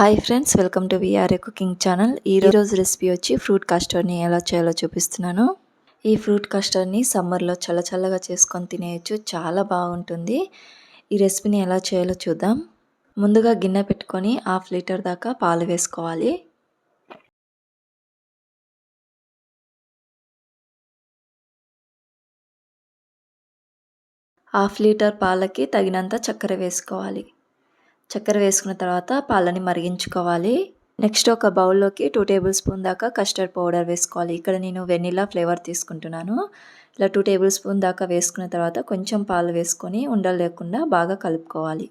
Hi friends, welcome to VRA cooking channel. ఈరోజు recipe వచ్చి fruit కస్టర్డ్ని ఎలా చేయాలో చూపిస్తున్నాను. ఈ ఫ్రూట్ కస్టర్డ్ని సమ్మర్లో చల్లగా చేసుకొని తినేయచ్చు, చాలా బాగుంటుంది. ఈ రెసిపీని ఎలా చేయాలో చూద్దాం. ముందుగా గిన్నె పెట్టుకొని 1/2 లీటర్ దాకా పాలు వేసుకోవాలి. హాఫ్ లీటర్ పాలకి తగినంత చక్కెర వేసుకోవాలి. చక్కెర వేసుకున్న తర్వాత పాలని మరిగించుకోవాలి. నెక్స్ట్ ఒక బౌల్లోకి 2 టేబుల్ స్పూన్ దాకా కస్టర్డ్ పౌడర్ వేసుకోవాలి. ఇక్కడ నేను వెనిలా ఫ్లేవర్ తీసుకుంటున్నాను. ఇలా 2 టేబుల్ స్పూన్ దాకా వేసుకున్న తర్వాత కొంచెం పాలు వేసుకొని ఉండలు లేకుండా బాగా కలుపుకోవాలి.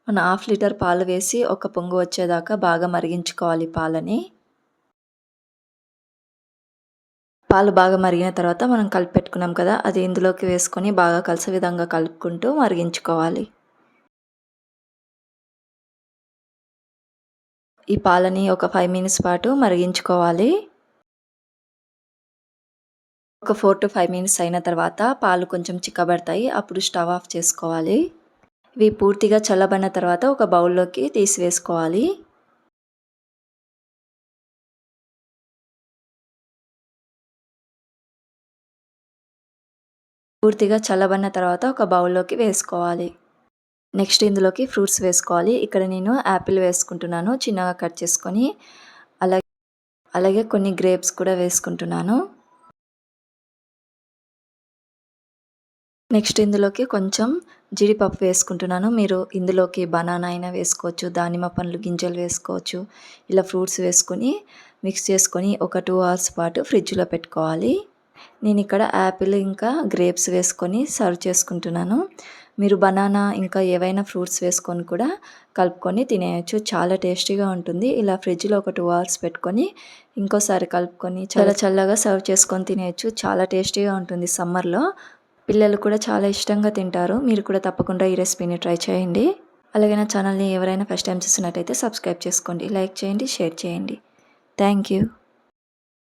మన 1/2 లీటర్ పాలు వేసి ఒక పొంగు వచ్చేదాకా బాగా మరిగించుకోవాలి పాలని. పాలు బాగా మరిగిన తర్వాత మనం కలిపి పెట్టుకున్నాం కదా, అది ఇందులోకి వేసుకొని బాగా కలిసే విధంగా కలుపుకుంటూ మరిగించుకోవాలి. ఈ పాలని ఒక 5 మినిట్స్ పాటు మరిగించుకోవాలి. ఒక 4 to 5 మినిట్స్ అయిన తర్వాత పాలు కొంచెం చిక్కబడతాయి. అప్పుడు స్టవ్ ఆఫ్ చేసుకోవాలి. ఇవి పూర్తిగా చల్లబడిన తర్వాత ఒక బౌల్లోకి తీసివేసుకోవాలి. పూర్తిగా చల్లబడిన తర్వాత ఒక బౌల్లోకి వేసుకోవాలి. నెక్స్ట్ ఇందులోకి ఫ్రూట్స్ వేసుకోవాలి. ఇక్కడ నేను యాపిల్ వేసుకుంటున్నాను, చిన్నగా కట్ చేసుకొని. అలాగే కొన్ని గ్రేప్స్ కూడా వేసుకుంటున్నాను. నెక్స్ట్ ఇందులోకి కొంచెం జీడిపప్పు వేసుకుంటున్నాను. మీరు ఇందులోకి బనానా అయినా వేసుకోవచ్చు, దానిమ్మ పండ్లు గింజలు వేసుకోవచ్చు. ఇలా ఫ్రూట్స్ వేసుకొని మిక్స్ చేసుకొని ఒక 2 అవర్స్ పాటు ఫ్రిడ్జ్లో పెట్టుకోవాలి. నేను ఇక్కడ యాపిల్ ఇంకా గ్రేప్స్ వేసుకొని సర్వ్ చేసుకుంటున్నాను. మీరు బనానా ఇంకా ఏవైనా ఫ్రూట్స్ వేసుకొని కూడా కలుపుకొని తినేయచ్చు, చాలా టేస్టీగా ఉంటుంది. ఇలా ఫ్రిడ్జ్లో ఒక 2 అవర్స్ పెట్టుకొని ఇంకోసారి కలుపుకొని చల్లగా సర్వ్ చేసుకొని తినేయచ్చు, చాలా టేస్టీగా ఉంటుంది. సమ్మర్లో పిల్లలు కూడా చాలా ఇష్టంగా తింటారు. మీరు కూడా తప్పకుండా ఈ రెసిపీని ట్రై చేయండి. అలాగే నా ఛానల్ని ఎవరైనా ఫస్ట్ టైం చూస్తున్నట్టయితే సబ్స్క్రైబ్ చేసుకోండి, లైక్ చేయండి, షేర్ చేయండి. Thank you.